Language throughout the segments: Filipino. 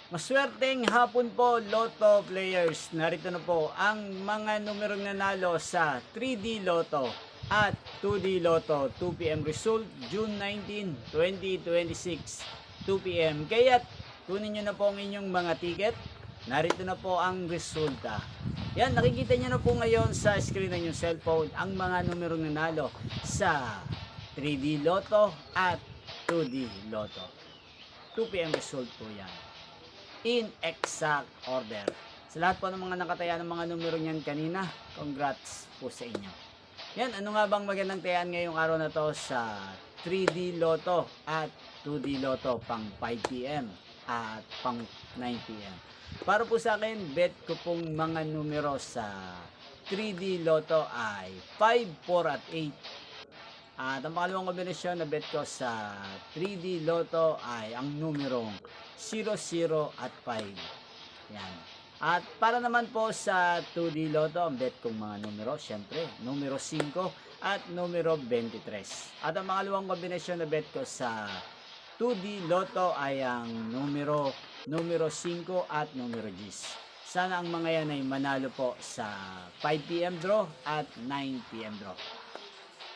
Maswerteng hapon po, Lotto players. Narito na po ang mga numerong nanalo sa 3D Lotto at 2D Lotto 2pm result June 19, 2026 2pm. Kaya't kunin nyo na po ang inyong mga ticket. Narito na po ang resulta. Yan, nakikita nyo na po ngayon sa screen ng inyong cellphone ang mga numerong nanalo sa 3D Lotto at 2D Lotto. 2pm result po yan. In exact order. Sa lahat po ng mga nakataya ng mga numero niyan kanina, congrats po sa inyo. Yan, ano nga bang magandang tayaan ngayong araw na to sa 3D Lotto at 2D Lotto pang 5pm at pang 9pm. Para po sa akin, bet ko pong mga numero sa 3D Lotto ay 5, 4 at 8. At ang pangalawang kombinasyon na bet ko sa 3D Lotto ay ang numerong 00 at 5. Yan. At para naman po sa 2D Lotto, ang bet kong mga numero, syempre, numero 5 at numero 23. At ang pangalawang kombinasyon na bet ko sa 2D Lotto ay ang numero 5 at numero 10. Sana ang mga yan ay manalo po sa 5pm draw at 9pm draw.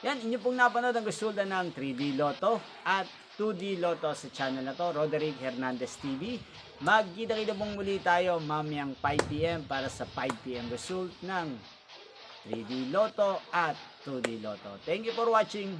Yan, inyo pong napanood ang resulta ng 3D Lotto at 2D Lotto sa channel na to, Roderick Hernandez TV. Magkita-kita pong muli tayo mamayang 5pm para sa 5pm result ng 3D Lotto at 2D Lotto. Thank you for watching.